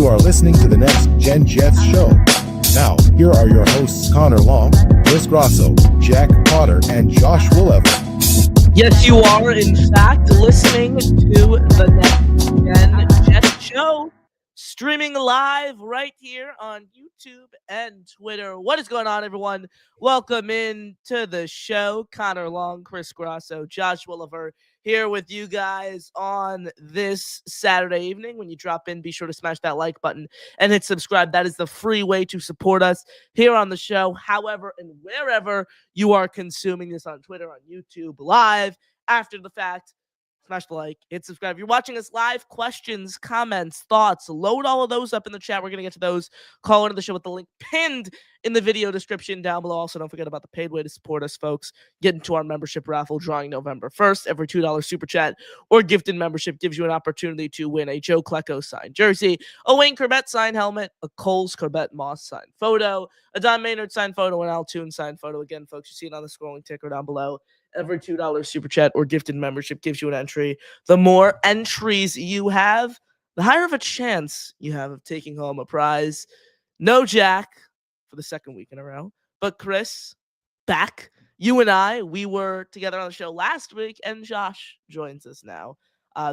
You are listening to the Next Gen Jets show. Now, here are your hosts Connor Long, Chris Grasso, Jack Cotter, and Josh Woolever. Yes, you are, in fact, listening to the Next Gen Jets show, streaming live right here on YouTube and Twitter. What is going on, everyone? Welcome in to the show. Connor Long, Chris Grasso, Josh Woolever here with you guys on this Saturday evening. When you drop in, be sure to smash that like button and hit subscribe. That is the free way to support us here on the show, however and wherever you are consuming this, on Twitter, on YouTube, live, after the fact. Smash the like, hit subscribe. If you're watching us live, questions, comments, thoughts, load all of those up in the chat. We're going to get to those. Call into the show with the link pinned in the video description down below. Also, don't forget about the paid way to support us, folks. Get into our membership raffle drawing November 1st. Every $2 super chat or gifted membership gives you an opportunity to win a Joe Klecko signed jersey, a Wayne Corbett signed helmet, a Coles Corbett Moss signed photo, a Don Maynard signed photo, an Al Toon signed photo. Again, folks, you see it on the scrolling ticker down below. Every $2 super chat or gifted membership gives you an entry. The more entries you have, the higher of a chance you have of taking home a prize. No Jack for the second week in a row, but Chris, back. You and I, we were together on the show last week, and Josh joins us now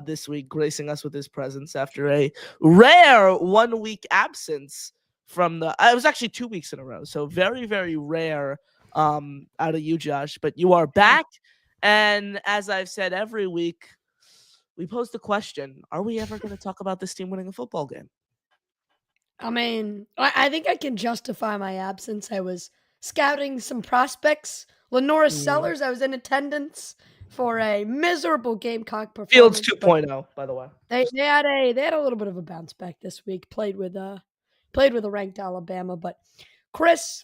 this week, gracing us with his presence after a rare 1 week absence from the. It was actually 2 weeks in a row, so very, very rare out of you, Josh, but you are back. And as I've said every week, we pose the question, are we ever going to talk about this team winning a football game? I mean, I think I can justify my absence. I was scouting some prospects. Lenora Sellers, I was in attendance for a miserable Gamecock performance. Fields 2.0, by the way. They had a little bit of a bounce back this week. Played with a ranked Alabama, but Chris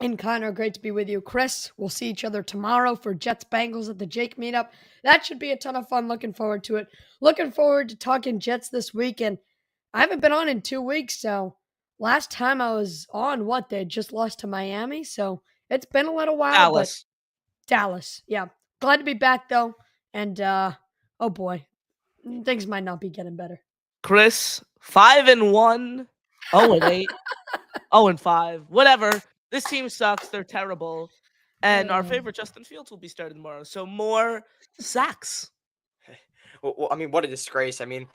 and Connor, great to be with you. Chris, we'll see each other tomorrow for Jets Bengals at the Jake meetup. That should be a ton of fun. Looking forward to it. Looking forward to talking Jets this weekend. I haven't been on in 2 weeks, so last time I was on, they just lost to Miami, so it's been a little while. Dallas, yeah. Glad to be back, though, and oh boy, things might not be getting better. Chris, 5-1, 0-8, 0-5, whatever. This team sucks. They're terrible. And our favorite Justin Fields will be starting tomorrow. So more sacks. Well, I mean, what a disgrace. I mean,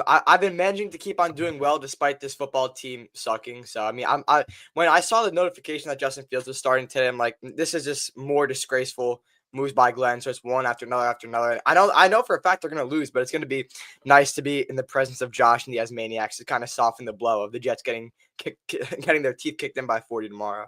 I've been managing to keep on doing well despite this football team sucking. So, I mean, when I saw the notification that Justin Fields was starting today, I'm like, this is just more disgraceful moves by Glenn. So it's one after another after another. I know for a fact they're going to lose, but it's going to be nice to be in the presence of Josh and the Asmaniacs to kind of soften the blow of the Jets getting their teeth kicked in by 40 tomorrow.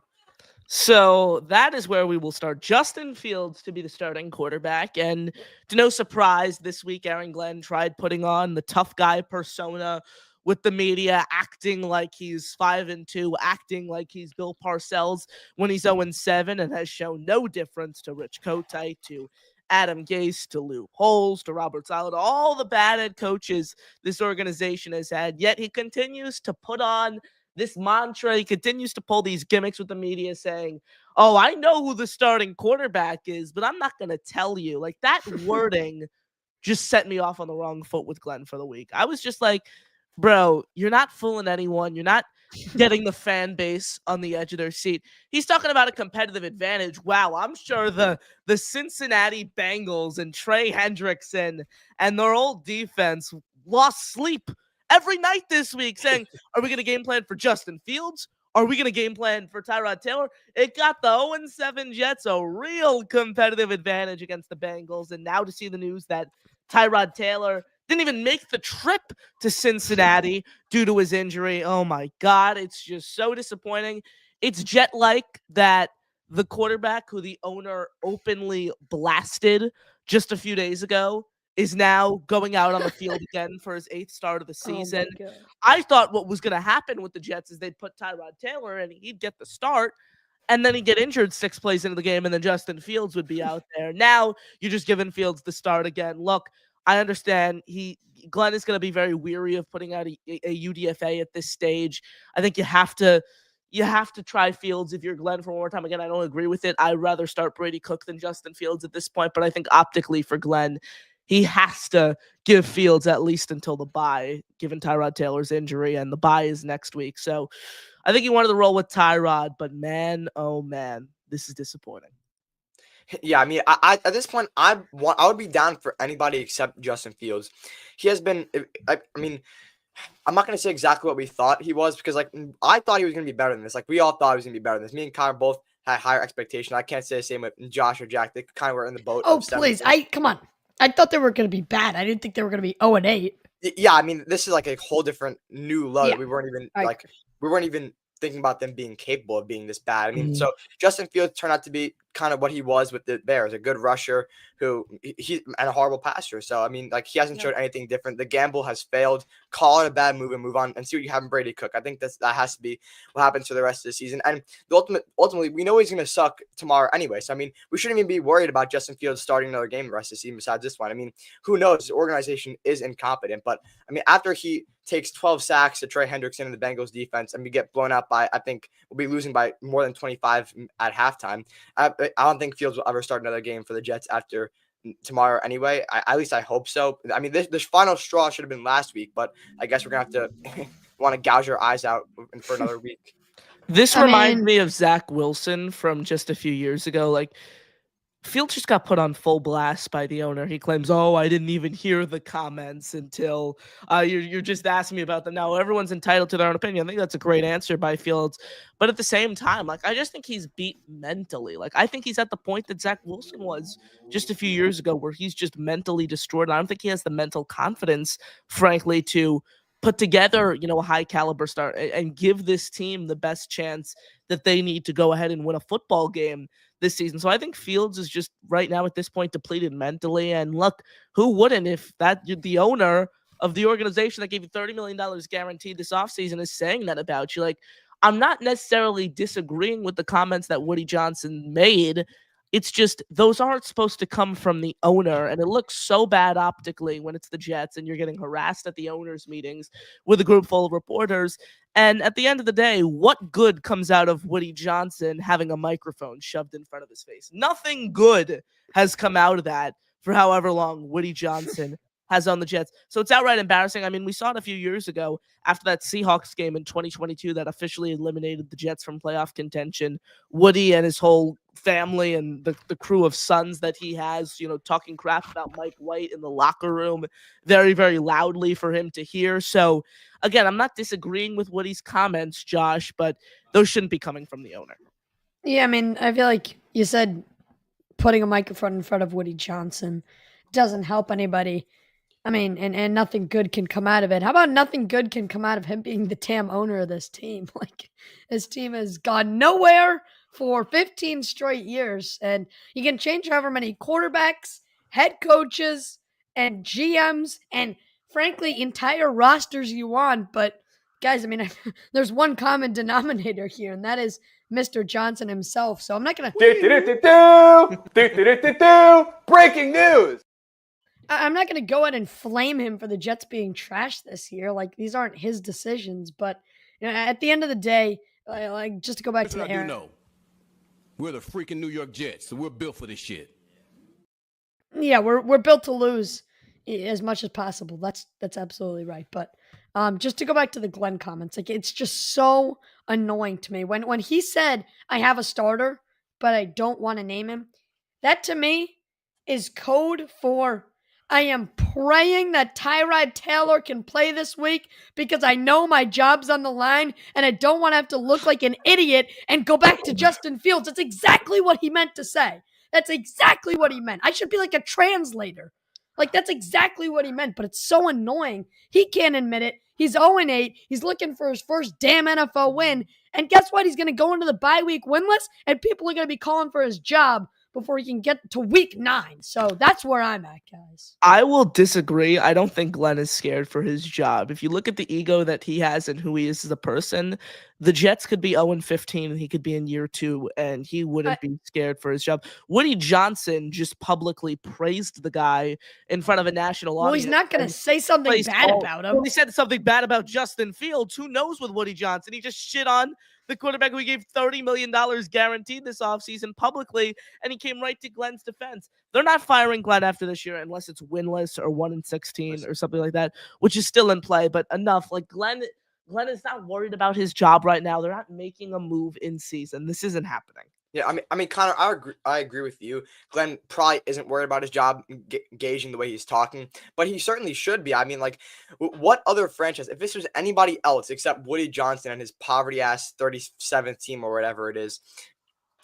So that is where we will start. Justin Fields to be the starting quarterback. And to no surprise, this week, Aaron Glenn tried putting on the tough guy persona with the media, acting like he's 5-2, acting like he's Bill Parcells when he's 0-7, and has shown no difference to Rich Kotite, to Adam Gase, to Lou Holtz, to Robert Saleh, all the bad head coaches this organization has had. Yet he continues to put on this mantra. He continues to pull these gimmicks with the media saying, oh, I know who the starting quarterback is, but I'm not going to tell you. Like, that wording just set me off on the wrong foot with Glenn for the week. I was just like, bro, you're not fooling anyone. You're not getting the fan base on the edge of their seat. He's talking about a competitive advantage. Wow, I'm sure the Cincinnati Bengals and Trey Hendrickson and their old defense lost sleep every night this week saying, are we going to game plan for Justin Fields? Are we going to game plan for Tyrod Taylor? It got the 0-7 Jets a real competitive advantage against the Bengals. And now to see the news that Tyrod Taylor didn't even make the trip to Cincinnati due to his injury. Oh my God, it's just so disappointing. It's Jet-like that the quarterback who the owner openly blasted just a few days ago is now going out on the field again for his 8th start of the season. I thought what was going to happen with the Jets is they'd put Tyrod Taylor and he'd get the start, and then he'd get injured 6 plays into the game, and then Justin Fields would be out there. Now you're just giving Fields the start again. Look, I understand Glenn is going to be very weary of putting out a UDFA at this stage. I think you have to try Fields if you're Glenn for one more time. Again, I don't agree with it. I'd rather start Brady Cook than Justin Fields at this point, but I think optically for Glenn, he has to give Fields at least until the bye, given Tyrod Taylor's injury, and the bye is next week. So I think he wanted to roll with Tyrod, but man, oh man, this is disappointing. Yeah, I mean, I at this point, I would be down for anybody except Justin Fields. He has been, I mean, I'm not going to say exactly what we thought he was because, like, I thought he was going to be better than this. Like, we all thought he was going to be better than this. Me and Connor both had higher expectation. I can't say the same with Josh or Jack. They kind of were in the boat. Oh, please. Come on. I thought they were going to be bad. I didn't think they were going to be 0-8. Yeah, I mean, this is like a whole different new low. Yeah, We weren't even thinking about them being capable of being this bad. I mean, so Justin Fields turned out to be kind of what he was with the Bears, a good rusher who he and a horrible passer. So I mean, like, he hasn't showed anything different. The gamble has failed. Call it a bad move and move on and see what you have in Brady Cook. I think that has to be what happens for the rest of the season. And ultimately, we know he's going to suck tomorrow anyway. So I mean, we shouldn't even be worried about Justin Fields starting another game the rest of the season besides this one. I mean, who knows? His organization is incompetent. But I mean, after he takes 12 sacks to Trey Hendrickson and the Bengals defense, and we get blown out by, I think we'll be losing by more than 25 at halftime. I don't think Fields will ever start another game for the Jets after tomorrow anyway. At least I hope so. I mean, this final straw should have been last week, but I guess we're going to have to want to gouge our eyes out for another week. This reminds me of Zach Wilson from just a few years ago. Like, Fields just got put on full blast by the owner. He claims, "Oh, I didn't even hear the comments until you're just asking me about them." Now, everyone's entitled to their own opinion. I think that's a great answer by Fields. But at the same time, like, I just think he's beat mentally. Like, I think he's at the point that Zach Wilson was just a few years ago, where he's just mentally destroyed. And I don't think he has the mental confidence, frankly, to put together, a high caliber start and give this team the best chance that they need to go ahead and win a football game this season. So I think Fields is just right now at this point depleted mentally. And look, who wouldn't if the owner of the organization that gave you $30 million guaranteed this offseason is saying that about you? Like, I'm not necessarily disagreeing with the comments that Woody Johnson made. It's just those aren't supposed to come from the owner, and it looks so bad optically when it's the Jets and you're getting harassed at the owners' meetings with a group full of reporters. And at the end of the day, what good comes out of Woody Johnson having a microphone shoved in front of his face? Nothing good has come out of that for however long Woody Johnson has on the Jets. So it's outright embarrassing. I mean, we saw it a few years ago after that Seahawks game in 2022 that officially eliminated the Jets from playoff contention. Woody and his whole family and the crew of sons that he has, talking crap about Mike White in the locker room very, very loudly for him to hear. So again, I'm not disagreeing with Woody's comments, Josh, but those shouldn't be coming from the owner. Yeah, I mean, I feel like you said putting a microphone in front of Woody Johnson doesn't help anybody. I mean, and nothing good can come out of it. How about nothing good can come out of him being the damn owner of this team? Like, his team has gone nowhere for 15 straight years. And you can change however many quarterbacks, head coaches, and GMs, and frankly, entire rosters you want. But guys, I mean, there's one common denominator here, and that is Mr. Johnson himself. So I'm not going to... Breaking news! I'm not going to go out and flame him for the Jets being trashed this year. Like, these aren't his decisions. But at the end of the day, like, just to go back to the Aaron. No, we're the freaking New York Jets, so we're built for this shit. Yeah, we're built to lose as much as possible. That's absolutely right. But just to go back to the Glenn comments, like, it's just so annoying to me when he said, "I have a starter, but I don't want to name him." That to me is code for, I am praying that Tyrod Taylor can play this week because I know my job's on the line and I don't want to have to look like an idiot and go back to Justin Fields. That's exactly what he meant to say. That's exactly what he meant. I should be like a translator. Like, that's exactly what he meant, but it's so annoying. He can't admit it. He's 0-8. He's looking for his first damn NFL win. And guess what? He's going to go into the bye week winless, and people are going to be calling for his job before he can get to week 9. So that's where I'm at, guys. I will disagree. I don't think Glenn is scared for his job. If you look at the ego that he has and who he is as a person, the Jets could be 0-15 and he could be in year 2 and he wouldn't be scared for his job. Woody Johnson just publicly praised the guy in front of a national Well, audience. he's not going to say something bad about him. Well, he said something bad about Justin Fields. Who knows with Woody Johnson? He just shit on the quarterback who he gave $30 million guaranteed this offseason publicly, and he came right to Glenn's defense. They're not firing Glenn after this year unless it's winless or 1-16 or something like that, which is still in play, but enough. Like Glenn is not worried about his job right now. They're not making a move in season. This isn't happening. Yeah, I mean, Connor, I agree with you. Glenn probably isn't worried about his job, gauging the way he's talking, but he certainly should be. I mean, like, what other franchise, if this was anybody else except Woody Johnson and his poverty-ass 37th team or whatever it is,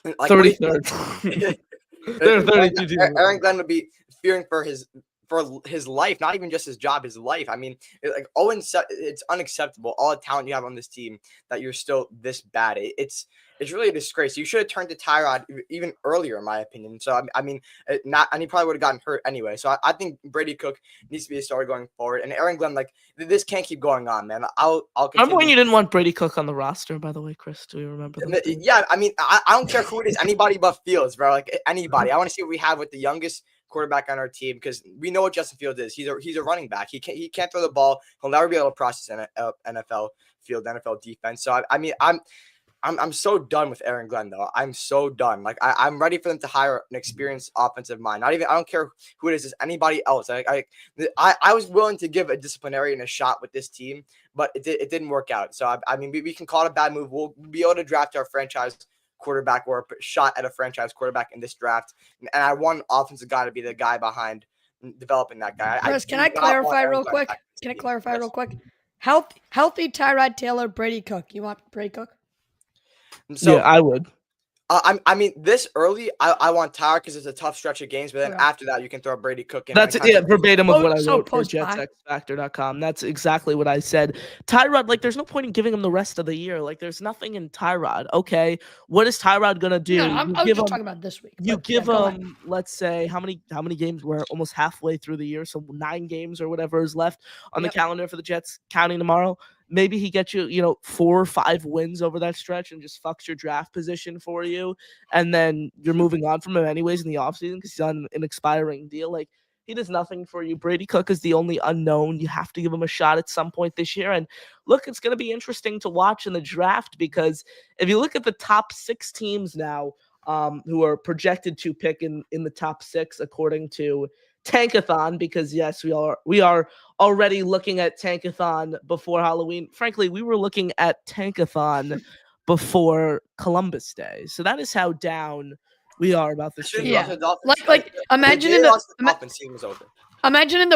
like 33rd. They're 32. Aaron Glenn would be fearing for his life, not even just his job, his life. I mean, it's unacceptable. All the talent you have on this team that you're still this bad. It's really a disgrace. You should have turned to Tyrod even earlier, in my opinion. So I mean, and he probably would have gotten hurt anyway. So I think Brady Cook needs to be a starter going forward. And Aaron Glenn, like, this can't keep going on, man. I'll continue. Remember when you didn't want Brady Cook on the roster, by the way, Chris? Do you remember that? Yeah, I mean, I don't care who it is, anybody but Fields, bro. Like, anybody. I want to see what we have with the youngest quarterback on our team, because we know what Justin Fields is. He's a running back. He can't throw the ball. He'll never be able to process NFL field, NFL defense. So I mean, I'm so done with Aaron Glenn, though. I'm so done. Like, I'm ready for them to hire an experienced offensive mind. I don't care who it is, it's anybody else. I was willing to give a disciplinarian a shot with this team, but it didn't work out. So I mean, we can call it a bad move. We'll be able to draft our franchise quarterback or a shot at a franchise quarterback in this draft. And I want offensive guy to be the guy behind developing that guy. Chris, can I clarify real quick? Healthy Tyrod Taylor, Brady Cook. You want Brady Cook? So, yeah, I would. I mean, this early, I want Tyler because it's a tough stretch of games. But then after that, you can throw Brady Cook in. That's verbatim of what I wrote for JetsXFactor.com. That's exactly what I said. Tyrod, like, there's no point in giving him the rest of the year. Like, there's nothing in Tyrod. Okay, what is Tyrod gonna do? No, I was just talking about this week. You give him, let's say, how many games? We're almost halfway through the year, so 9 games or whatever is left on the calendar for the Jets, counting tomorrow. Maybe he gets you, 4 or 5 wins over that stretch and just fucks your draft position for you. And then you're moving on from him anyways in the offseason because he's on an expiring deal. Like, he does nothing for you. Brady Cook is the only unknown. You have to give him a shot at some point this year. And look, it's going to be interesting to watch in the draft because if you look at the top 6 teams now who are projected to pick in the top 6 according to Tankathon, because yes, we are already looking at Tankathon before Halloween. Frankly, we were looking at Tankathon before Columbus Day. So that is how down we are about this team. Yeah. Like imagine in the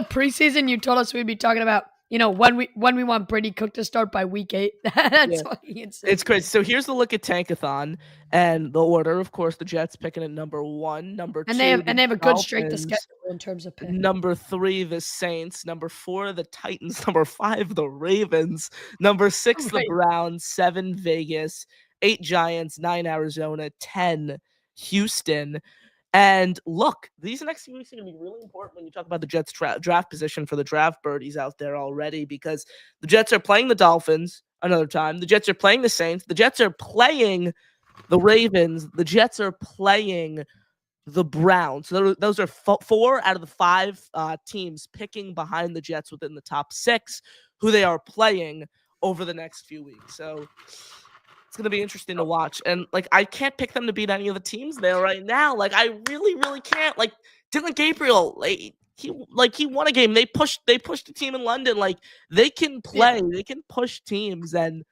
preseason you told us we'd be talking about, when we want Brady Cook to start by week 8. That's fucking insane. It's crazy. So here's the look at Tankathon and the order. Of course, the Jets picking at number 1, number 2. And they have a good strength of schedule in terms of pick. Number 3, the Saints. Number 4, the Titans. Number 5, the Ravens. Number 6, the Browns. 7, Vegas. 8, Giants. 9, Arizona. 10, Houston. And look, these next few weeks are going to be really important when you talk about the Jets draft position for the draft birdies out there already, because the Jets are playing the Dolphins another time. The Jets are playing the Saints. The Jets are playing the Ravens. The Jets are playing the Browns. So those are 4 out of the 5 teams picking behind the Jets within the top 6 who they are playing over the next few weeks. So it's going to be interesting to watch. And, like, I can't pick them to beat any of the teams there right now. Like, I really, really can't. Like, Dylan Gabriel, he won a game. They pushed the team in London. Like, they can play. Yeah. They can push teams. And,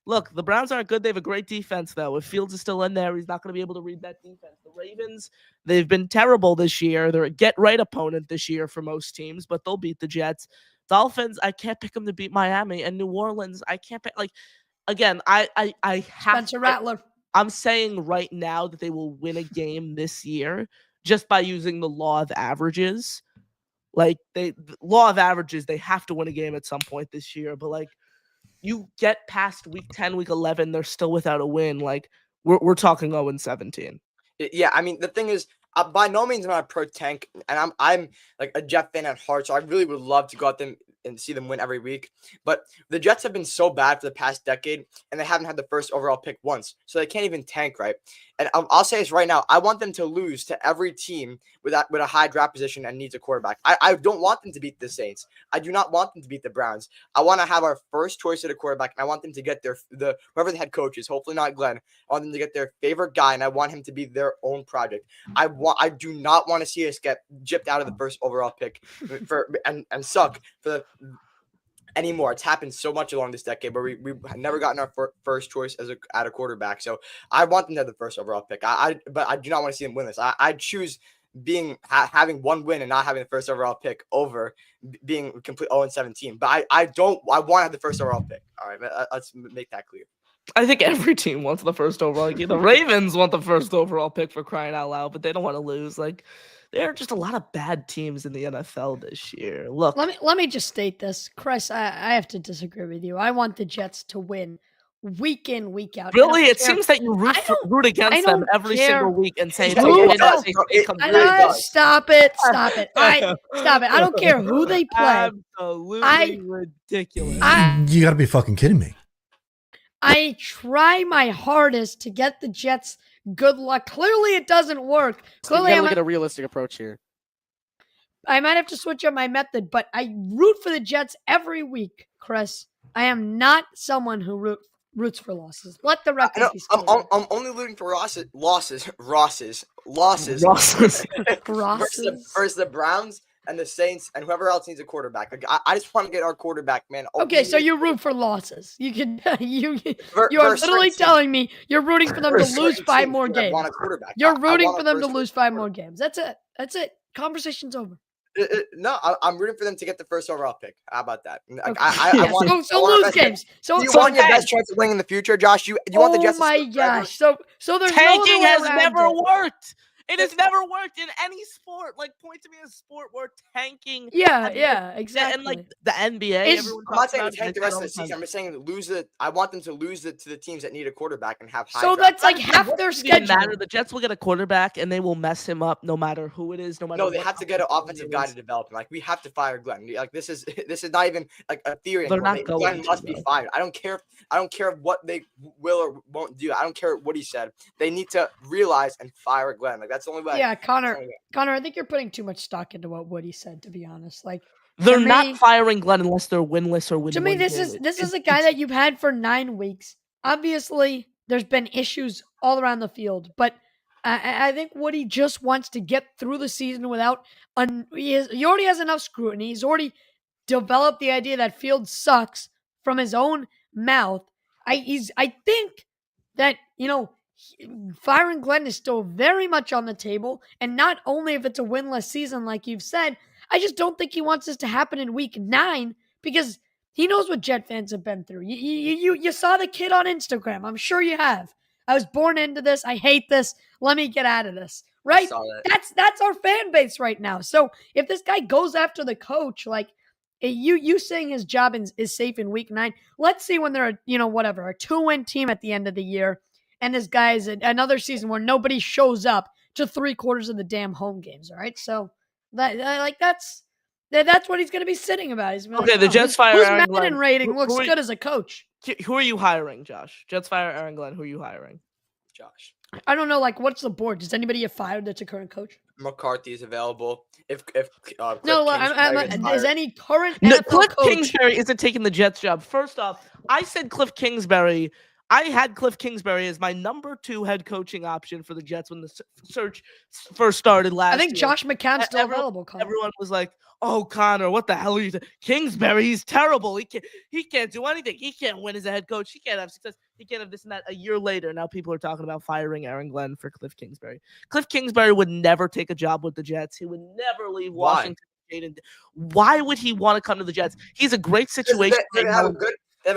look, the Browns aren't good. They have a great defense, though. If Fields is still in there, he's not going to be able to read that defense. The Ravens, they've been terrible this year. They're a get-right opponent this year for most teams, but they'll beat the Jets. Dolphins, I can't pick them to beat Miami. And New Orleans, I can't pick, like, again, I have Spencer Rattler. I'm saying right now that they will win a game this year just by using the law of averages. Like, the law of averages, they have to win a game at some point this year. But, like, you get past week 10, week 11, they're still without a win. Like, we're talking 0-17. Yeah, I mean, the thing is, by no means am I pro tank, and I'm like a Jet fan at heart, so I really would love to go out them and see them win every week. But the Jets have been so bad for the past decade, and they haven't had the first overall pick once, so they can't even tank, right? And I'll say this right now: I want them to lose to every team with a high draft position and needs a quarterback. I don't want them to beat the Saints. I do not want them to beat the Browns. I want to have our first choice at a quarterback, and I want them to get whoever the head coach is, hopefully not Glenn. I want them to get their favorite guy, and I want him to be their own project. I do not want to see us get gypped out of the first overall pick and suck for the anymore. It's happened so much along this decade where we've never gotten our first choice at a quarterback. So I want them to have the first overall pick. But I do not want to see them win this. I choose having one win and not having the first overall pick over being complete 0-17. But I want to have the first overall pick. All right, let's make that clear. I think every team wants the first overall. Like, the Ravens want the first overall pick, for crying out loud, but they don't want to lose. Like, there are just a lot of bad teams in the NFL this year. Look, let me just state this, Chris. I have to disagree with you. I want the Jets to win week in, week out. Really, it seems that you root against them every single week and say Stop it. Stop it. I don't care who they play. Absolutely ridiculous. You got to be fucking kidding me. I try my hardest to get the Jets good luck. Clearly, it doesn't work. Clearly, you gotta look at a realistic approach here. I might have to switch up my method, but I root for the Jets every week, Chris. I am not someone who roots for losses. Let the record be clear. I'm only rooting for losses versus the Browns and the Saints and whoever else needs a quarterback. Like, I just want to get our quarterback, man. Okay, so you root for losses. You are literally telling me you're rooting for them to lose 5 more games. You're rooting for them to lose 5 more games. That's it. Conversation's over. No, I'm rooting for them to get the first overall pick. How about that? Okay. I want lose games. Do you want your best chance of winning in the future, Josh? You want the Jets? Oh my gosh! So there's tanking has never worked. It has never worked in any sport. Like, point to me a sport where tanking. Yeah, exactly. And like the NBA, I'm not saying tank the rest of the season. I'm just saying lose it. I want them to lose it to the teams that need a quarterback and have high. So that's like half their schedule. The Jets will get a quarterback and they will mess him up no matter who it is. No, they have to get an offensive guy to develop him. Like, we have to fire Glenn. Like, this is not even like a theory. They're not going. Glenn must be fired. I don't care what they will or won't do. I don't care what he said. They need to realize and fire Glenn. Like, that's the only way. Yeah, Connor, I think you're putting too much stock into what Woody said, to be honest. Like, they're not firing Glenn unless they're winless or winning. To me, this is a guy that you've had for 9 weeks. Obviously, there's been issues all around the field, but I think Woody just wants to get through the season without. He already has enough scrutiny. He's already developed the idea that Fields sucks from his own mouth. I think that, firing Glenn is still very much on the table, and not only if it's a winless season like you've said, I just don't think he wants this to happen in week 9 because he knows what Jet fans have been through. You saw the kid on Instagram. I'm sure you have. I was born into this. I hate this. Let me get out of this. Right? That's our fan base right now. So if this guy goes after the coach, like you saying his job is safe in week 9, let's see when they're a 2-win team at the end of the year. And this guy's another season where nobody shows up to 3/4 of the damn home games. All right, so that's what he's going to be sitting about. He's okay. The Jets fire Aaron Glenn. Madden rating looks good as a coach. Who are you hiring, Josh? Jets fire Aaron Glenn. Who are you hiring, Josh? I don't know. Like, what's the board? Does anybody get fired that's a current coach? McCarthy is available. Is any current NFL Cliff coach? Kingsbury isn't taking the Jets job. First off, I said Cliff Kingsbury. I had Cliff Kingsbury as my number 2 head coaching option for the Jets when the search first started last year. I think Josh McCown's still available, Connor. Everyone was like, oh, Connor, what the hell are you doing? Kingsbury, he's terrible. He can't do anything. He can't win as a head coach. He can't have success. He can't have this and that. A year later, now people are talking about firing Aaron Glenn for Cliff Kingsbury. Cliff Kingsbury would never take a job with the Jets. He would never leave Washington. Why would he want to come to the Jets? He's a great situation. They have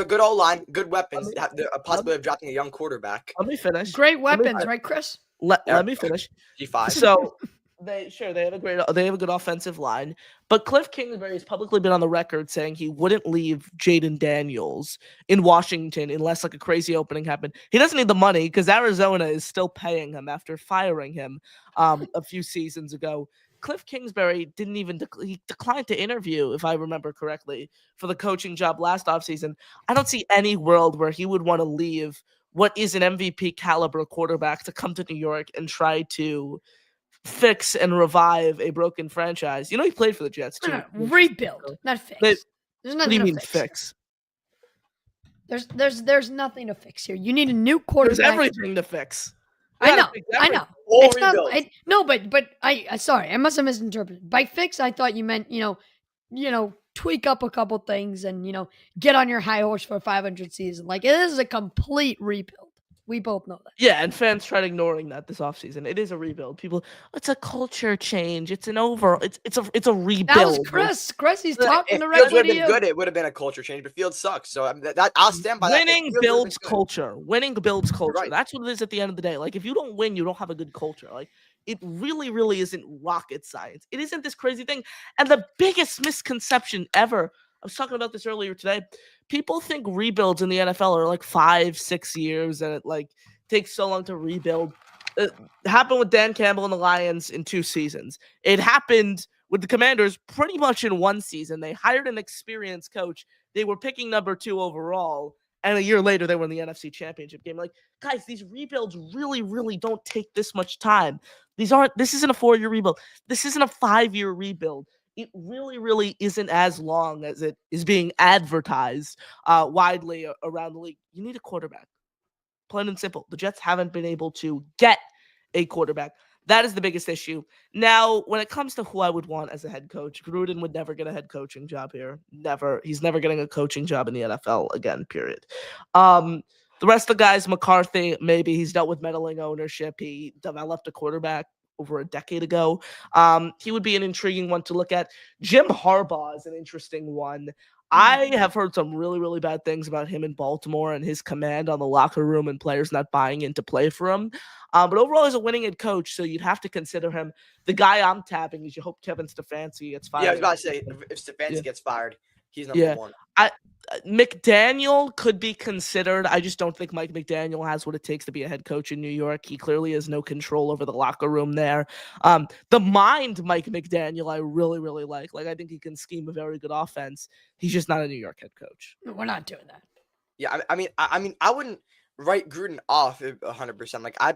a good O-line, good weapons. They have the possibility of drafting a young quarterback. Let me finish. Great weapons, right, Chris? Let me finish. G5. So they have a good offensive line, but Cliff Kingsbury has publicly been on the record saying he wouldn't leave Jaden Daniels in Washington unless like a crazy opening happened. He doesn't need the money because Arizona is still paying him after firing him a few seasons ago. Cliff Kingsbury didn't even he declined to interview, if I remember correctly, for the coaching job last offseason. I don't see any world where he would want to leave what is an MVP caliber quarterback to come to New York and try to fix and revive a broken franchise. You know, he played for the Jets too. No, rebuild, not fix. But, There's what do nothing you to mean fix? There's nothing to fix here. You need a new quarterback. There's everything to fix. I know. Whole It's not. rebuild. No, but I sorry, I must have misinterpreted. By fix, I thought you meant tweak up a couple things and get on your high horse for a 500 season. Like, it is a complete rebuild. We both know that. Yeah, and fans tried ignoring that this offseason. It is a rebuild. People, it's a culture change. It's an it's a rebuild. That was Chris. Chris, he's talking If directly Fields would to have you. been good, it would have been a culture change. But Fields sucks, so I'll stand by that. If Winning Fields would've builds been good- culture. Winning builds culture. Right. That's what it is at the end of the day. Like, if you don't win, you don't have a good culture. Like, it really, really isn't rocket science. It isn't this crazy thing. And the biggest misconception ever, I was talking about this earlier today, people think rebuilds in the NFL are like 5-6 years, and it like takes so long to rebuild. It happened with Dan Campbell and the Lions in 2 seasons. It happened with the Commanders pretty much in 1 season. They hired an experienced coach. They were picking number 2 overall. And a year later, they were in the NFC Championship game. Like, guys, these rebuilds really, really don't take this much time. This isn't a 4-year rebuild. This isn't a 5-year rebuild. It really, really isn't as long as it is being advertised widely around the league. You need a quarterback. Plain and simple. The Jets haven't been able to get a quarterback. That is the biggest issue. Now, when it comes to who I would want as a head coach, Gruden would never get a head coaching job here. Never. He's never getting a coaching job in the NFL again, period. The rest of the guys, McCarthy, maybe he's dealt with meddling ownership. He developed a quarterback over a decade ago. He would be an intriguing one to look at. Jim Harbaugh is an interesting one. I have heard some really, really bad things about him in Baltimore and his command on the locker room and players not buying in to play for him. But overall, he's a winning head coach, so you'd have to consider him. The guy I'm tapping is you hope Kevin Stefanski gets fired. Yeah, I was about to say, if Stefanski gets fired, he's number one. McDaniel could be considered. I just don't think Mike McDaniel has what it takes to be a head coach in New York. He clearly has no control over the locker room there. The mind Mike McDaniel I really, really like. Like, I think he can scheme a very good offense. He's just not a New York head coach. We're not doing that. Yeah, I mean, I wouldn't write Gruden off 100%. Like, I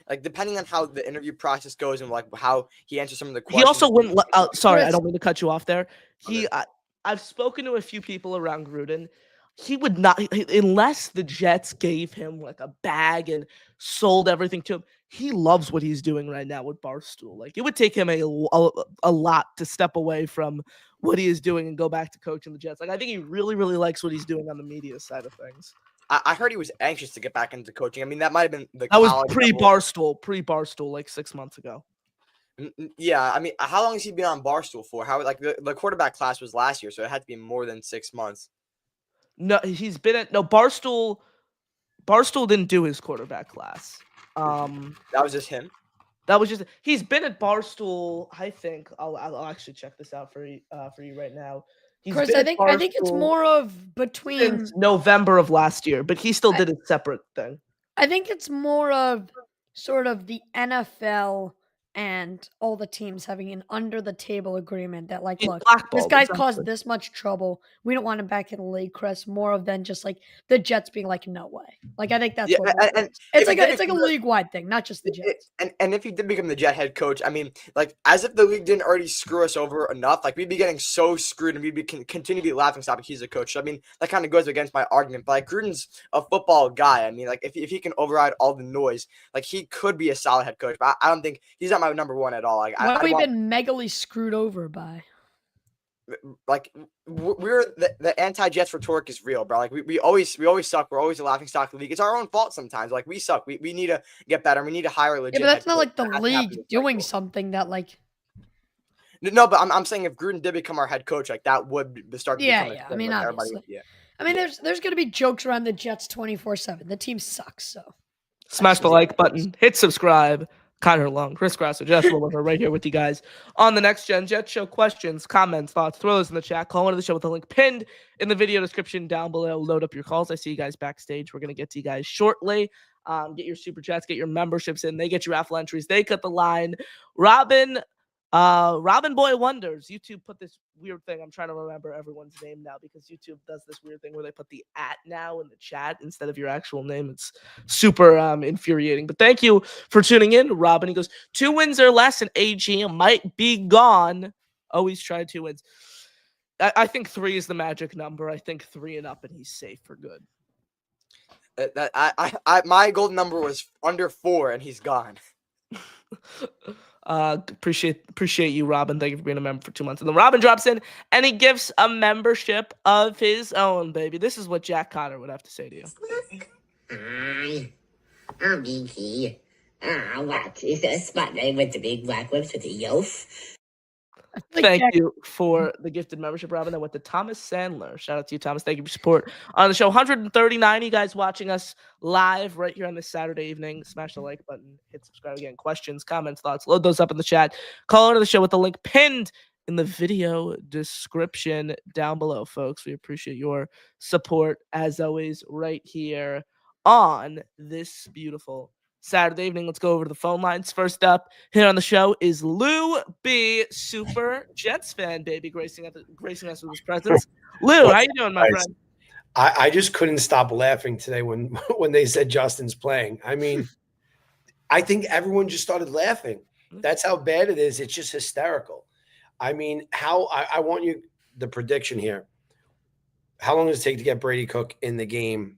like, depending on how the interview process goes and like how he answers some of the questions. He also wouldn't. Sorry, I Chris. don't mean to cut you off there. Okay. I've spoken to a few people around Gruden. He would not, unless the Jets gave him like a bag and sold everything to him. He loves what he's doing right now with Barstool. Like, it would take him a lot to step away from what he is doing and go back to coaching the Jets. Like, I think he really, really likes what he's doing on the media side of things. I heard he was anxious to get back into coaching. I mean, that might have been That was college pre-Barstool, like 6 months ago. Yeah, I mean, how long has he been on Barstool for? How the quarterback class was last year, so it had to be more than 6 months. No, he's been at Barstool. Barstool didn't do his quarterback class. That was just him. He's been at Barstool. I think I'll actually check this out for you right now. Chris, I think it's more of between since November of last year, but he still did a separate thing. I think it's more of sort of the NFL and all the teams having an under the table agreement that, like, He's look, blackballed, this guy's exactly. caused this much trouble. We don't want him back in the league, Chris. More of than just like the Jets being like, no way. Like, I think that's what it is. It's like a league wide thing, not just the Jets. And if he did become the Jet head coach, I mean, like, as if the league didn't already screw us over enough, like, we'd be getting so screwed and we'd be continue to be laughing stock if he's a coach. So, I mean, that kind of goes against my argument. But like, Gruden's a football guy. I mean, like, if he can override all the noise, like, he could be a solid head coach. But I don't think he's not my number one at all. Like, What have we been megally screwed over by? Like, we're the anti-Jets rhetoric is real, bro. Like, we always suck. We're always a laughing stock of the league. It's our own fault sometimes. Like, we suck. We need to get better. We need to hire a legit. Yeah, but that's head not like coach. the league doing something that, like. No, but I'm saying if Gruden did become our head coach, like, that would start. Yeah. I mean, obviously. I mean, there's going to be jokes around the Jets 24/7. The team sucks, so. Smash the like button, hit subscribe. Cotter Long, Chris Grasso, Josh Woolever, right here with you guys on the Next Gen Jet Show. Questions, comments, thoughts, throw those in the chat. Call into the show with the link pinned in the video description down below. Load up your calls. I see you guys backstage. We're going to get to you guys shortly. Get your super chats, get your memberships in. They get your raffle entries. They cut the line. Robin Robin Boy Wonders. YouTube put this weird thing. I'm trying to remember everyone's name now because YouTube does this weird thing where they put the @ now in the chat instead of your actual name. It's super infuriating. But thank you for tuning in, Robin. He goes, 2 wins or less and AG might be gone. Always try 2 wins. I think 3 is the magic number. I think 3 and up, and he's safe for good. My golden number was under 4, and he's gone. Appreciate you, Robin. Thank you for being a member for 2 months. And then Robin drops in and he gives a membership of his own, baby. This is what Jack Cotter would have to say to you. Hi, I'm Geeky. What is a spotlight with the big black whips with the yof? Thank you for the gifted membership, Robin. Then with the Thomas Sandler. Shout out to you, Thomas. Thank you for your support on the show. 139 you guys watching us live right here on this Saturday evening. Smash the like button. Hit subscribe again. Questions, comments, thoughts. Load those up in the chat. Call into the show with the link pinned in the video description down below, folks. We appreciate your support, as always, right here on this beautiful Saturday evening. Let's go over to the phone lines. First up here on the show is Lou B, super Jets fan, baby, gracing us with his presence. Lou, how you doing, my friend? I just couldn't stop laughing today when they said Justin's playing. I mean, I think everyone just started laughing. That's how bad it is. It's just hysterical. I mean, I want you the prediction here. How long does it take to get Brady Cook in the game?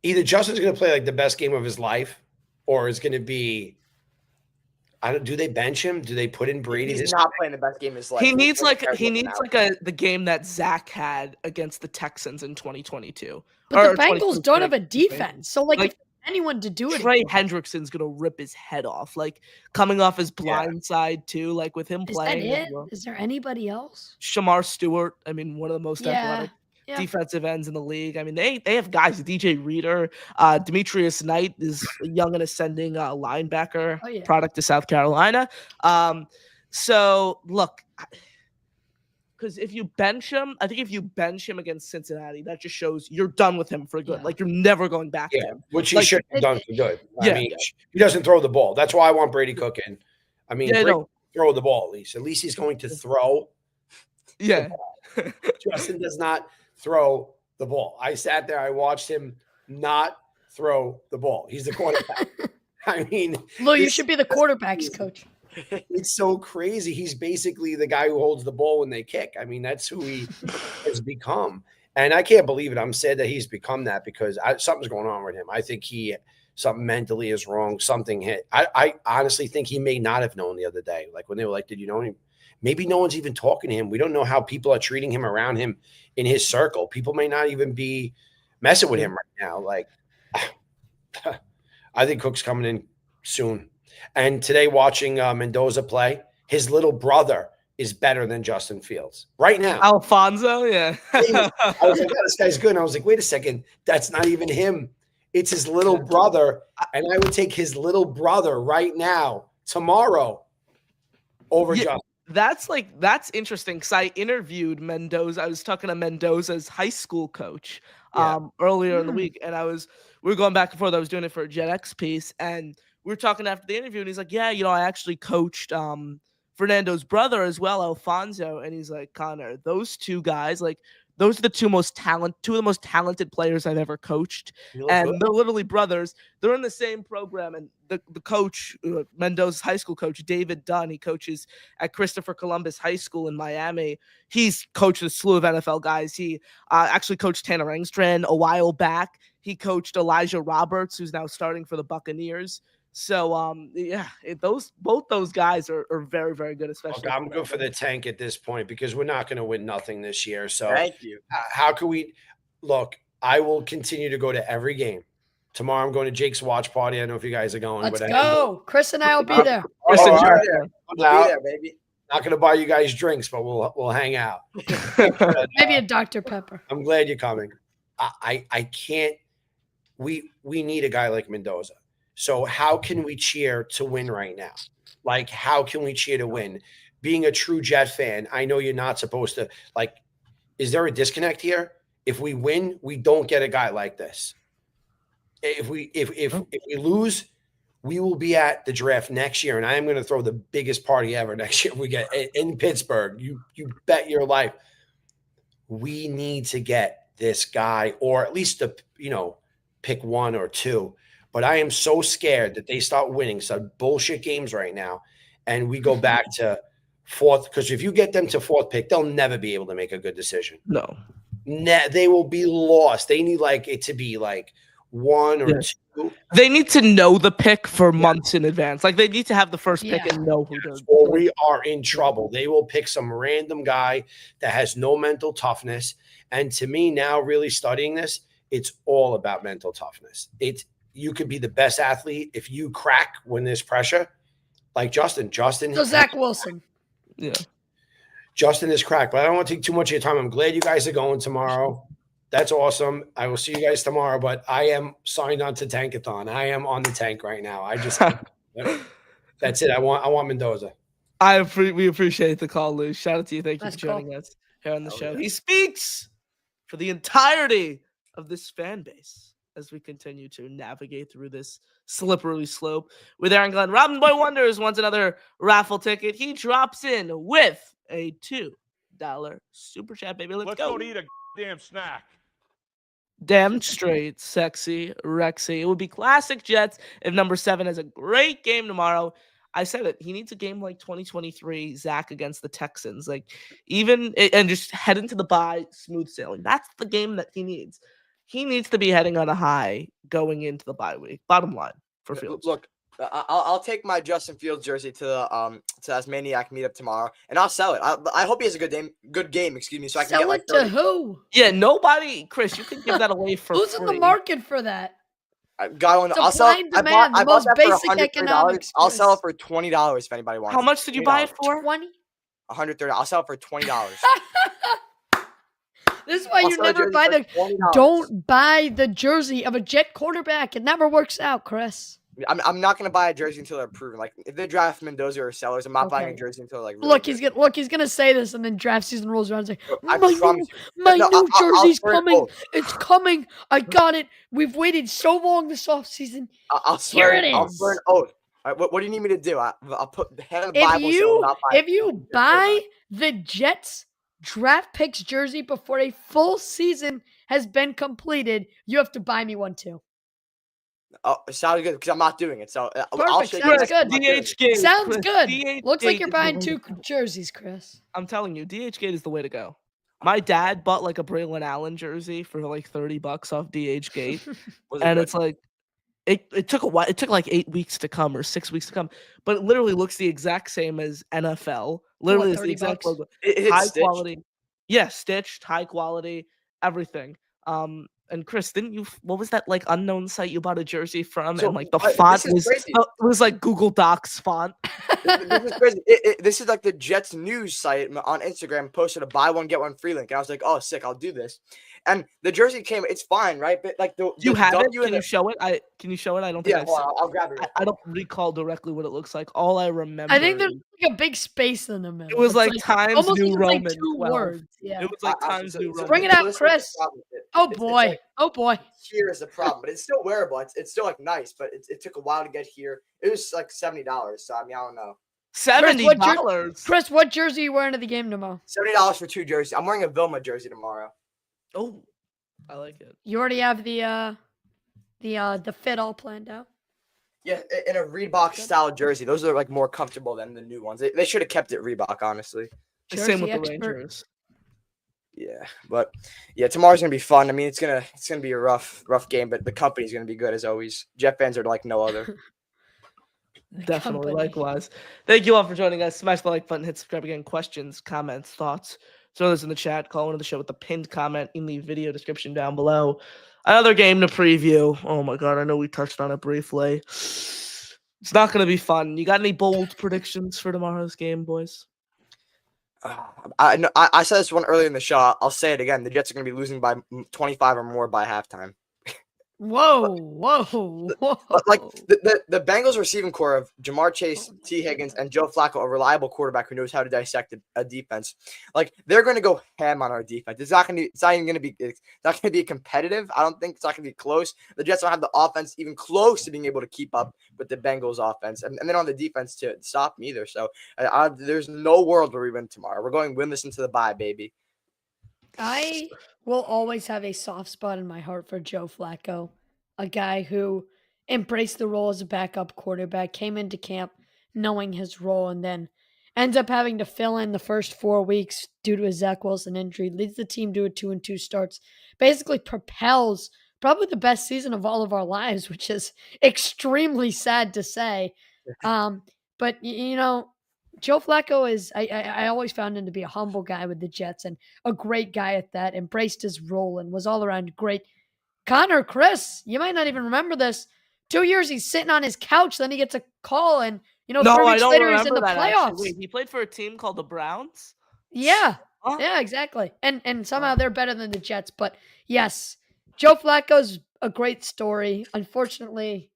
Either Justin's going to play like the best game of his life, or it's going to be, do they bench him? Do they put in Brady? He's not playing the best game of his life. He needs the game that Zach had against the Texans in 2022. But the Bengals don't have a defense. So if anyone to do it. Trey Hendrickson's going to rip his head off. Coming off his blind side too, with him playing. Is that it? Is there anybody else? Shamar Stewart, one of the most athletic defensive ends in the league. I mean, they have guys, DJ Reader, Demetrius Knight is a young and ascending linebacker, product of South Carolina. So look, because if you bench him, I think if you bench him against Cincinnati, that just shows you're done with him for good. You're never going back to him. Which he should have done for good. I mean, he doesn't throw the ball. That's why I want Brady Cook in. I mean, throw the ball at least. At least he's going to throw. Yeah. Justin does not throw the ball. I sat there. I watched him not throw the ball. He's the quarterback. I mean, Lou, you should be the quarterback's coach. It's so crazy. He's basically the guy who holds the ball when they kick. I mean, that's who he has become. And I can't believe it. I'm sad that he's become that because something's going on with him. I think something mentally is wrong. Something hit. I honestly think he may not have known the other day. When they were like, did you know him? Maybe no one's even talking to him. We don't know how people are treating him around him in his circle. People may not even be messing with him right now. I think Cook's coming in soon. And today watching Mendoza play, his little brother is better than Justin Fields right now. Alfonso, yeah. I was like, this guy's good. And I was like, wait a second. That's not even him. It's his little brother. And I would take his little brother right now, tomorrow, over Justin. That's interesting because I interviewed Mendoza. I was talking to Mendoza's high school coach earlier in the week, and we were going back and forth. I was doing it for a Gen X piece, and we were talking after the interview, and he's like, "Yeah, I actually coached Fernando's brother as well, Alfonso." And he's like, "Connor, those two guys, those are two of the most talented players I've ever coached, and they're literally brothers. They're in the same program." And the coach, Mendoza's high school coach, David Dunn, he coaches at Christopher Columbus High School in Miami. He's coached a slew of NFL guys. He actually coached Tanner Engstrand a while back. He coached Elijah Roberts, who's now starting for the Buccaneers. So, both those guys are very, very good, especially. I'm good for the tank at this point because we're not going to win nothing this year. So thank you. How can we look? I will continue to go to every game. Tomorrow I'm going to Jake's watch party. I don't know if you guys are going. Let's go. Chris and I will be there. Chris and I'll be there, baby. Not going to buy you guys drinks, but we'll hang out. Maybe a Dr. Pepper. I'm glad you're coming. I can't. We need a guy like Mendoza. So how can we cheer to win right now? How can we cheer to win? Being a true Jet fan, I know you're not supposed to is there a disconnect here? If we win, we don't get a guy like this. If we lose, We will be at the draft next year, and I am going to throw the biggest party ever next year. We get in Pittsburgh. You bet your life. We need to get this guy, or at least pick one or two. But I am so scared that they start winning some bullshit games right now, and we go back to fourth. Because if you get them to fourth pick, they'll never be able to make a good decision. No, they will be lost. They need it to be one or two. They need to know the pick for months in advance. Like, they need to have the first pick and know who they're. Or we are in trouble. They will pick some random guy that has no mental toughness. And to me, now really studying this, it's all about mental toughness. You could be the best athlete if you crack when there's pressure, like Justin. So Zach Wilson. Yeah. Justin is cracked, but I don't want to take too much of your time. I'm glad you guys are going tomorrow. That's awesome. I will see you guys tomorrow, but I am signed on to Tankathon. I am on the tank right now. That's it. I want Mendoza. We appreciate the call, Lou. Shout out to you. Thank you for joining us here on the show. He speaks for the entirety of this fan base as we continue to navigate through this slippery slope with Aaron Glenn. Robin Boy Wonders wants another raffle ticket. He drops in with a $2 super chat, baby. Let's go. Eat a damn snack. Damn straight, sexy, Rexy. It would be classic Jets if number 7 has a great game tomorrow. I said it. He needs a game like 2023 Zach against the Texans. And just head into the bye smooth sailing. That's the game that he needs. He needs to be heading on a high going into the bye week. Bottom line for Fields. Look, I'll take my Justin Fields jersey to the Tasmaniac meetup tomorrow, and I'll sell it. I hope he has a good game. Excuse me, so I can sell get it to who? Yeah, nobody. Chris, you can give that away for Who's free. in the market for that? I'll sell it. Demand, the most basic economics. I'll sell it for $20 if anybody wants. How much did you buy it for? 20. $130. I'll sell it for $20. This is why you never don't buy the jersey of a Jet quarterback. It never works out, Chris. I'm not gonna buy a jersey until they're proven. Like, if they draft Mendoza or Sellers, I'm not buying a jersey until really he's gonna say this, and then draft season rolls around and say, "My new jersey's coming. It's coming. I got it. We've waited so long this offseason. Here it is. I'll swear an oath. All right, what do you need me to do? I'll put the head of the Bible. If you buy the Jets draft picks jersey before a full season has been completed, you have to buy me one too. Oh, it sounds good because I'm not doing it. So perfect. Sounds good. DH Gate. Sounds good. DH Looks like you're buying 2 jerseys, Chris. I'm telling you, DH Gate is the way to go. My dad bought a Braylon Allen jersey for $30 off DH Gate, and it's it took a while. It took 8 weeks to come or 6 weeks to come, but it literally looks the exact same as NFL. Literally, it's the exact logo. High quality. Yeah, stitched, high quality, everything. And Chris, didn't you? What was that unknown site you bought a jersey from? And the font was Google Docs font. This is crazy. This is the Jets news site on Instagram posted a buy one get one free link, and I was like, oh, sick, I'll do this. And the jersey came. It's fine, right? But you have it. Can you show it? Can you show it? I don't think. Yeah, I'll grab it. I don't recall directly what it looks like. All I remember. I think there's a big space in the middle. It was Times New Roman. 2 words. Yeah. It was Times New Roman. Bring it out, Chris. Oh boy. Oh boy. Here is the problem, but it's still wearable. It's still nice, but it took a while to get here. It was $70. So I don't know. $70. Chris, what jersey are you wearing to the game tomorrow? $70 for 2 jerseys. I'm wearing a Vilma jersey tomorrow. Oh, I like it. You already have the fit all planned out. Yeah, in a Reebok style jersey. Those are more comfortable than the new ones. They should have kept it Reebok, honestly. Same with the Rangers. Yeah, but tomorrow's gonna be fun. I mean, it's gonna be a rough game, but the company's gonna be good as always. Jet fans are like no other. Definitely, likewise. Thank you all for joining us. Smash the like button, hit subscribe again. Questions, comments, thoughts, throw this in the chat. Call into the show with the pinned comment in the video description down below. Another game to preview. Oh my god, I know we touched on it briefly. It's not going to be fun. You got any bold predictions for tomorrow's game, boys? I said this one earlier in the show. I'll say it again. The Jets are going to be losing by 25 or more by halftime. Whoa. But like the Bengals receiving core of Jamar Chase, T. Higgins, and Joe Flacco, a reliable quarterback who knows how to dissect a defense. Like they're going to go ham on our defense. It's not even going to be competitive. I don't think it's not going to be close. The Jets don't have the offense even close to being able to keep up with the Bengals offense, and then on the defense to stop them either. So there's no world where we win tomorrow. We're going winless into the bye, baby. I will always have a soft spot in my heart for Joe Flacco, a guy who embraced the role as a backup quarterback, came into camp knowing his role, and then ends up having to fill in the first 4 weeks due to a Zach Wilson injury, leads the team to a 2-2 starts, basically propels probably the best season of all of our lives, which is extremely sad to say. But, Joe Flacco is, I always found him to be a humble guy with the Jets and a great guy at that, embraced his role and was all around great. Connor, Chris, you might not even remember this. 2 years he's sitting on his couch, then he gets a call, and, 4 weeks later he's in the playoffs. Wait, he played for a team called the Browns? Yeah. Huh? Yeah, exactly. And somehow they're better than the Jets. But yes, Joe Flacco's a great story. Unfortunately,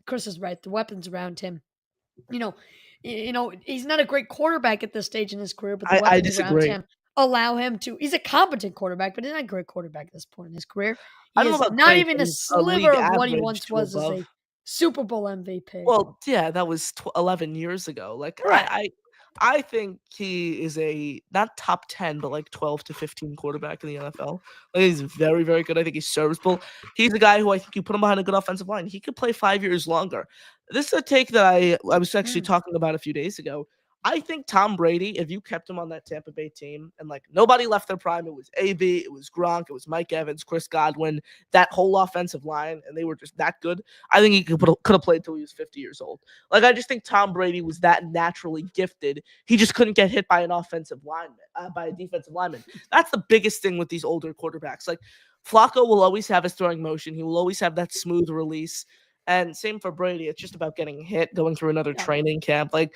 Chris is right. The weapons around him, he's not a great quarterback at this stage in his career, but the I weapons around disagree. him allow him to. He's a competent quarterback, but he's not a great quarterback at this point in his career. I He don't is know about not great, even but a he's a league sliver of what he average once to was as above. a Super Bowl MVP. Well, yeah, that was 11 years ago. Like Right. I think he is a not top 10, but like 12 to 15 quarterback in the NFL. Like he's very, very good. I think he's serviceable. He's a guy who I think you put him behind a good offensive line, he could play 5 years longer. This is a take that I was actually talking about a few days ago. I think Tom Brady, if you kept him on that Tampa Bay team and like nobody left their prime, it was AB, it was Gronk, it was Mike Evans, Chris Godwin, that whole offensive line, and they were just that good. I think he could have played till he was 50 years old. Like I just think Tom Brady was that naturally gifted. He just couldn't get hit by an offensive lineman, by a defensive lineman. That's the biggest thing with these older quarterbacks. Like Flacco will always have his throwing motion. He will always have that smooth release. And same for Brady. It's just about getting hit, going through another training camp. Like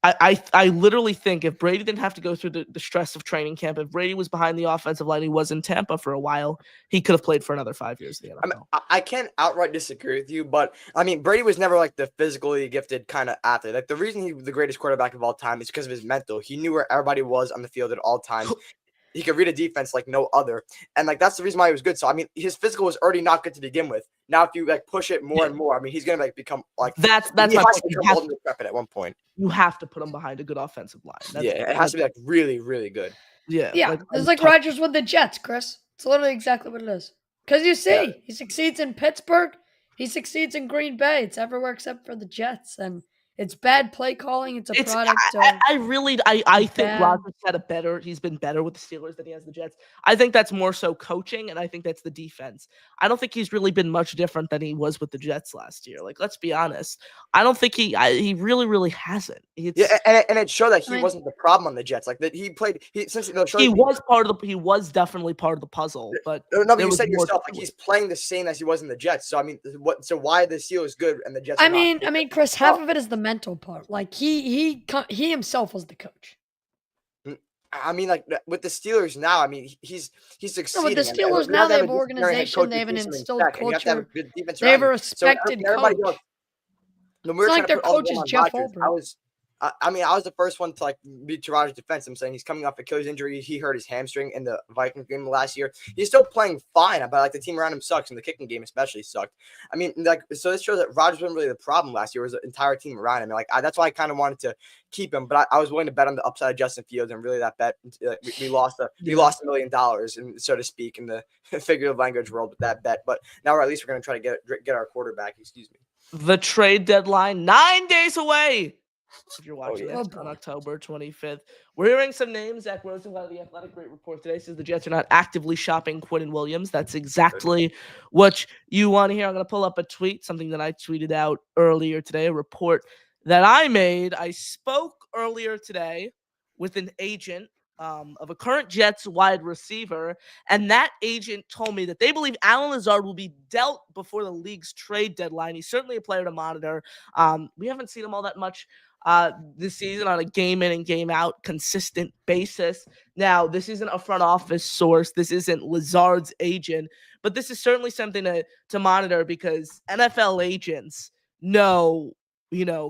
I literally think if Brady didn't have to go through the stress of training camp, if Brady was behind the offensive line, he was in Tampa for a while, he could have played for another 5 years in the NFL. I mean, I can't outright disagree with you, but I mean, Brady was never like the physically gifted kind of athlete. Like the reason he was the greatest quarterback of all time is because of his mental. He knew where everybody was on the field at all times. He could read a defense like no other. And like that's the reason why he was good. So I mean, his physical was already not good to begin with. Now if you like push it more and more, I mean, he's gonna like become like that's he my has point. to become old and decrepit at one point. You have to put him behind a good offensive line. It has to be like really, really good. Yeah. It's like Rodgers with the Jets, Chris. It's literally exactly what it is. Because you see, he succeeds in Pittsburgh, he succeeds in Green Bay. It's everywhere except for the Jets, and it's bad play calling. It's a product. I think Rodgers he's been better with the Steelers than he has the Jets. I think that's more so coaching, and I think that's the defense. I don't think he's really been much different than he was with the Jets last year. Like, let's be honest. I don't think he really, really hasn't. And it showed that he wasn't the problem on the Jets. Like that he played. He was definitely part of the puzzle. But no, but you said yourself like he's playing the same as he was in the Jets. So I mean, So why are the Steelers good and the Jets? I mean, Chris, half of it is the mental part. Like he himself was the coach. I mean, like with the Steelers now, I mean he's succeeding. No, with the Steelers now, they have organization, they have an instilled culture, they have a respected coach. When we were it's like their coach is Jeff Rodgers, Olbrich. I was the first one to like be to Rodgers' defense. I'm saying he's coming off Achilles injury. He hurt his hamstring in the Vikings game last year. He's still playing fine, but like the team around him sucks, and the kicking game especially sucked. I mean, like so this shows that Rodgers wasn't really the problem last year. It was the entire team around him. And, that's why I kind of wanted to keep him, but I was willing to bet on the upside of Justin Fields, and really that bet we lost $1 million, and so to speak, in the figurative language world with that bet. But now at least we're going to try to get our quarterback. Excuse me. The trade deadline 9 days away. If you're watching this on October 25th, we're hearing some names. Zach Rosenblatt of The Athletic, great report today, says the Jets are not actively shopping Quinn Williams. That's exactly what you want to hear. I'm going to pull up a tweet, something that I tweeted out earlier today, a report that I made. I spoke earlier today with an agent of a current Jets wide receiver, and that agent told me that they believe Allen Lazard will be dealt before the league's trade deadline. He's certainly a player to monitor. We haven't seen him all that much this season on a game in and game out consistent basis. Now, this isn't a front office source. This isn't Lazard's agent, but this is certainly something to monitor because NFL agents know,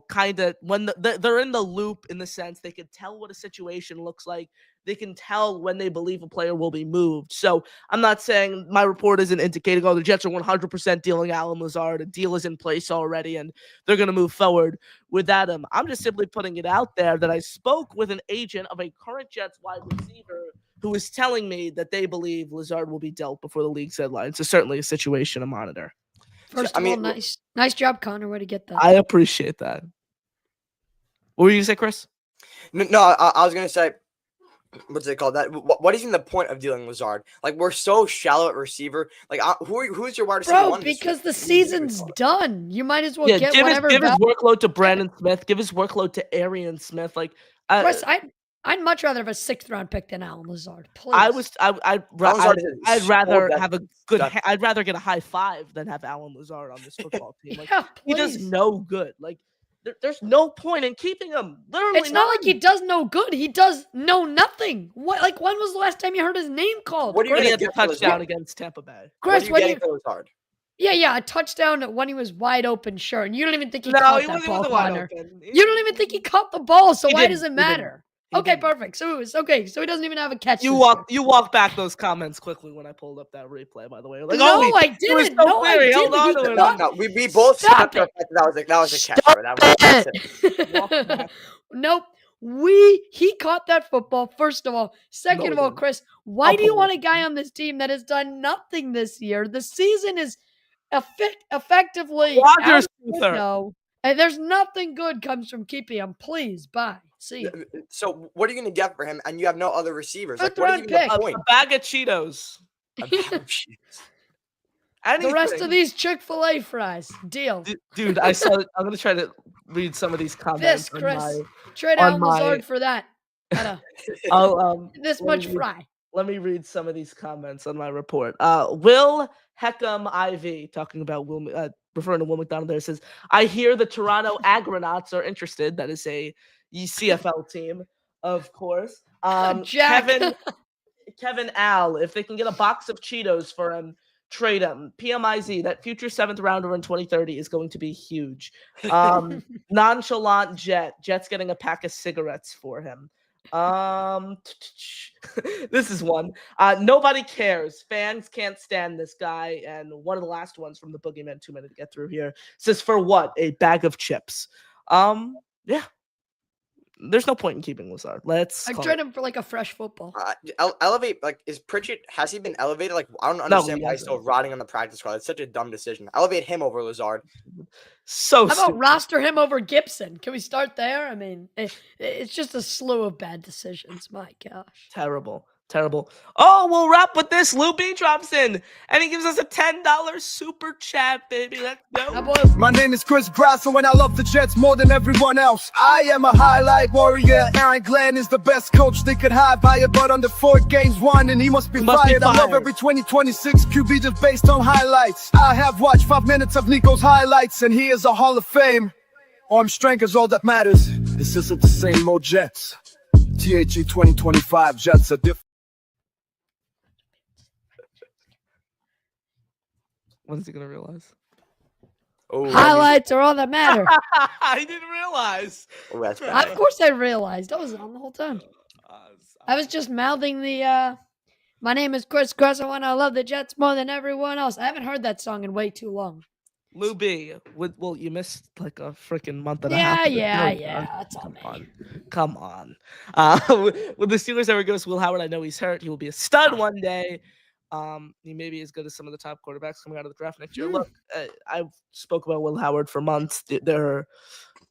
kind of when they're in the loop in the sense they can tell what a situation looks like. They can tell when they believe a player will be moved. So I'm not saying my report isn't indicating, the Jets are 100% dealing Allen Lazard. A deal is in place already, and they're going to move forward without him. I'm just simply putting it out there that I spoke with an agent of a current Jets wide receiver who is telling me that they believe Lazard will be dealt before the league's deadline. So certainly a situation to monitor. First of all, nice job, Connor. Way to get that. I appreciate that. What were you going to say, Chris? No, I was going to say, what's it called? What is even the point of dealing Lazard? Like, we're so shallow at receiver. Like, who's your wide receiver? Bro, because the season's done. You might as well get give whatever. Give his workload to Brandon Smith. Give his workload to Arian Smith. Like, Chris, I'd much rather have a 6th round pick than Allen Lazard. Please. I'd rather have a good. I'd rather get a high 5 than have Allen Lazard on this football team. Like, he does no good. Like, there's no point in keeping him. Literally, it's not like he does no good. He does no nothing. What? Like, when was the last time you heard his name called? What do you get the touchdown against Tampa Bay? Chris, what are you getting for Lazard? Yeah, a touchdown when he was wide open, sure. And you don't even think he caught that ball, Connor. You don't even think he caught the ball, so why does it matter? Okay, perfect. So so he doesn't even have a catch. You walk back those comments quickly when I pulled up that replay. By the way, like, I didn't. No, we both stopped it. That was a catch. That was Nope. He caught that football. First of all, second of all, Chris, why do you want a guy on this team that has done nothing this year? The season is effectively Rodgers. And there's nothing good comes from keeping him. Please, bye. See you. So what are you going to get for him? And you have no other receivers. Like, what are you going to point? A bag of Cheetos. The rest of these Chick-fil-A fries. Deal. Dude, I'm going to try to read some of these comments. This, Chris. Trade Allen Lazard for that. This much fry. Let me read some of these comments on my report. Will Heckham IV, talking about referring to Will McDonald there, says, I hear the Toronto Agronauts are interested. That is a CFL team, of course. Kevin Al, if they can get a box of Cheetos for him, trade him. PMIZ, that future 7th rounder in 2030 is going to be huge. Nonchalant Jets getting a pack of cigarettes for him. This is one. Nobody cares. Fans can't stand this guy. And one of the last ones from the Boogeyman 2 minutes to get through here says, for what? A bag of chips. Yeah. There's no point in keeping Lazard. I'd trade him for like a fresh football. Elevate, like, is Pritchett, has he been elevated? Like, I don't understand why he's still rotting on the practice squad. It's such a dumb decision. Elevate him over Lazard. So how about roster him over Gibson? Can we start there? I mean, it's just a slew of bad decisions. My gosh. Terrible. Oh, we'll wrap with this. Lou B drops in, and he gives us a $10 super chat, baby. Let's go. My name is Chris Grasso, and I love the Jets more than everyone else. I am a highlight warrior. Aaron Glenn is the best coach they could hire, but under 4 games won, and he must be fired. I love every 2026 QB just based on highlights. I have watched 5 minutes of Nico's highlights, and he is a Hall of Fame. Arm strength is all that matters. This isn't the same old Jets. THE 2025 Jets are different. When's he gonna realize? Oh, highlights are all that matter. I didn't realize. Oh, that's bad. Of course I realized. I was on the whole time. I was just mouthing the my name is Chris Grasso and I love the Jets more than everyone else. I haven't heard that song in way too long. Lou B, well, you missed like a freaking month and a half. Yeah. That's all, man. Come on. When the Steelers ever goes Will Howard, I know he's hurt. He will be a stud one day. He may be as good as some of the top quarterbacks coming out of the draft next year. Look, I've spoke about Will Howard for months. There are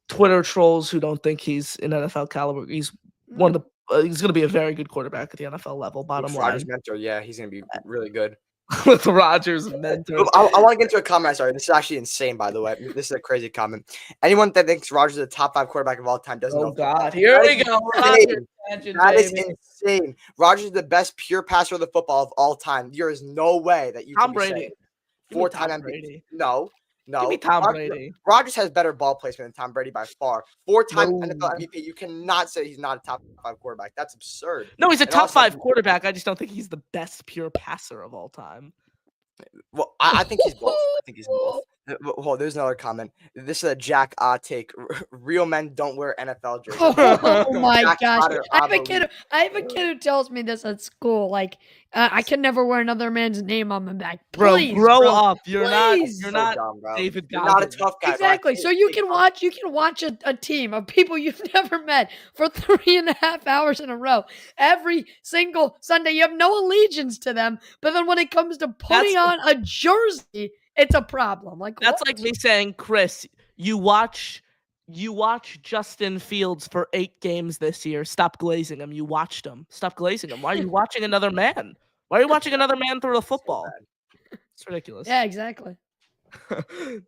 Twitter trolls who don't think he's an NFL caliber. He's one of the. He's going to be a very good quarterback at the NFL level. Bottom line. Rodgers mentor, yeah, he's going to be really good. With Rodgers mentor. I want to get into a comment. Sorry, this is actually insane. By the way, this is a crazy comment. Anyone that thinks Rodgers is the top 5 quarterback of all time doesn't know. Oh God, here we go. That is insane. Rodgers is the best pure passer of the football of all time. There is no way that you can Brady. say 4-time MVP. No, No, Give me Tom Brady. Rodgers has better ball placement than Tom Brady by far. 4-time No. NFL MVP. You cannot say he's not a top 5 quarterback. That's absurd. No, he's a And top also- 5 quarterback. I just don't think he's the best pure passer of all time. Well, I think he's both. I think he's both. Hold, there's another comment. This is a Jack take. Real men don't wear NFL jerseys. Oh my Jack gosh! Cotter, I have a kid who tells me this at school. Like, I can never wear another man's name on my back. Please, bro, grow bro. up. You're Please. not. You're So not dumb, bro. David You're not a Goggins. tough guy. bro. Exactly. So you can watch a team of people you've never met for 3.5 hours in a row every single Sunday. You have no allegiance to them, but then when it comes to putting on a jersey, it's a problem. Like That's what? like me saying, Chris, you watch Justin Fields for 8 games this year. Stop glazing him. You watched him. Stop glazing him. Why are you watching another man? Why are you watching another man throw a football? It's ridiculous. Yeah, exactly.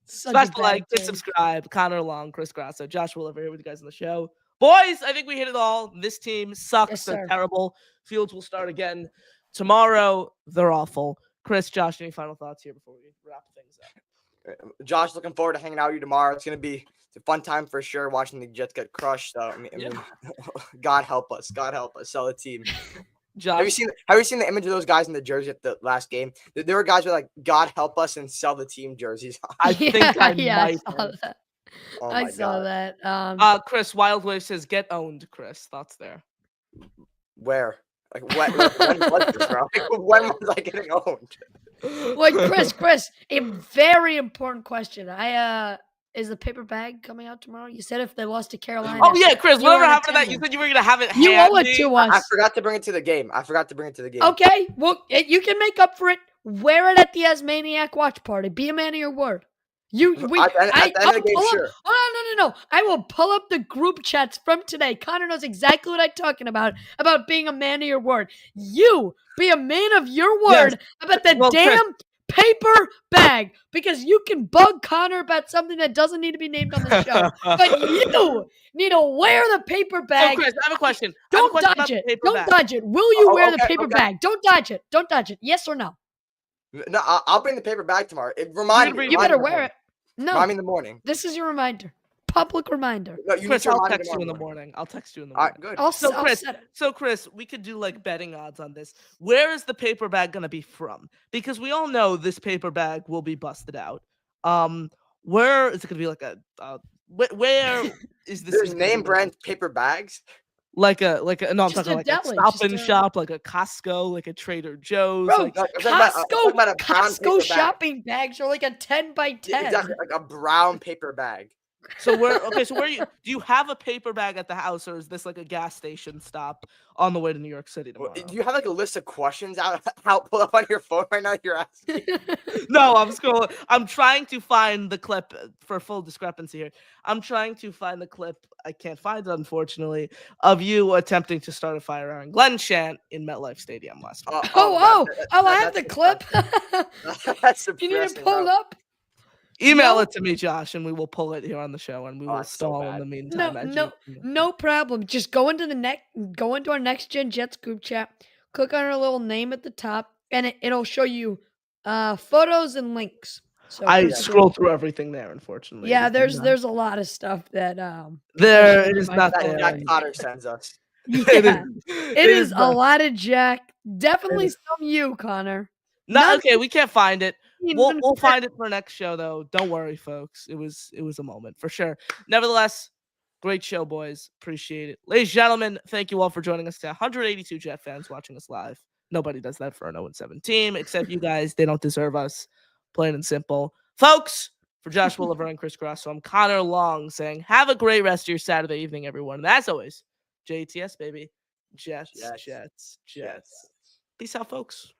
Smash the like, hit subscribe. Connor Long, Chris Grasso, Josh Woolever here with you guys on the show. Boys, I think we hit it all. This team sucks. Yes, They're sir. terrible. Fields will start again tomorrow. They're awful. Chris, Josh, any final thoughts here before we wrap things up? Josh, looking forward to hanging out with you tomorrow. It's gonna be a fun time for sure. Watching the Jets get crushed. So I mean, God help us. God help us. Sell the team. Josh, Have you seen the image of those guys in the jersey at the last game? There were guys with like "God help us" and "Sell the team" jerseys. I think I might saw have. that. Oh I my saw God. that. Chris, Wild Wave says, get owned, Chris. Thoughts there? Where? Like when was this, bro? Like, when was I getting owned? Wait, Chris, a very important question. Is the paper bag coming out tomorrow? You said if they lost to Carolina. Oh yeah, Chris. you Whatever were in happened to that? You attendance. said you were gonna have it. You owe it handy. to I us. forgot to bring it to the game. Okay, well, you can make up for it. Wear it at the Asmaniac watch party. Be a man of your word. At the end of the game, sure. No. I will pull up the group chats from today. Connor knows exactly what I'm talking about being a man of your word. You be a man of your word about the damn paper bag, because you can bug Connor about something that doesn't need to be named on the show. But you need to wear the paper bag. Oh, Chris, I have a question. Don't dodge it. Don't dodge it. Will you wear the paper bag? Don't dodge it. Don't dodge it. Yes or no? No, I'll bring the paper bag tomorrow. Remind me. You better wear it. No. Remind me in the morning. This is your reminder. Public reminder. No, you Chris, need to I'll remind me text you in the morning. I'll text you in the All morning. right, good. I'll Chris, set it. So Chris, we could do like betting odds on this. Where is the paper bag gonna be from? Because we all know this paper bag will be busted out. Where is it gonna be? Like where is this? There's name brand paper bags. Like a no, I'm Just talking a like deli, a Stop just and a- Shop, like a Costco, like a Trader Joe's. Bro, like, I'm talking about a brown Costco paper bag. shopping bags are like a 10 by 10. Exactly, like a brown paper bag. so where do you have a paper bag at the house, or is this like a gas station stop on the way to New York City tomorrow? Do you have like a list of questions out pull up on your phone right now? You're asking. No, I'm scrolling. I'm trying to find the clip for full discrepancy here. I'm trying to find the clip. I can't find it, unfortunately, of you attempting to start a fire Aaron Glenn chant in MetLife Stadium last week. I have the clip. That's You need to depressing, pull bro. up. Email it to me, Josh, and we will pull it here on the show, and we will it's so stall in bad. the meantime. No problem. Just go into our Next Gen Jets group chat, click on our little name at the top, and it'll show you photos and links. So I scroll through everything there, unfortunately. Yeah, there's a lot of stuff that there it is not That there. Jack Cotter sends us. Yeah, it is a not. lot of Jack. Definitely some you, Connor. Not okay. We can't find it. Even We'll find it for next show, though. Don't worry, folks. It was a moment for sure. Nevertheless, great show, boys. Appreciate it, ladies and gentlemen. Thank you all for joining us today. 182 Jet fans watching us live. Nobody does that for an 0-7 team except you guys. They don't deserve us. Plain and simple, folks. For Josh Woolever and Chris Grasso, I'm Connor Long saying, have a great rest of your Saturday evening, everyone. And as always, JTS baby, Jets. Peace out, folks.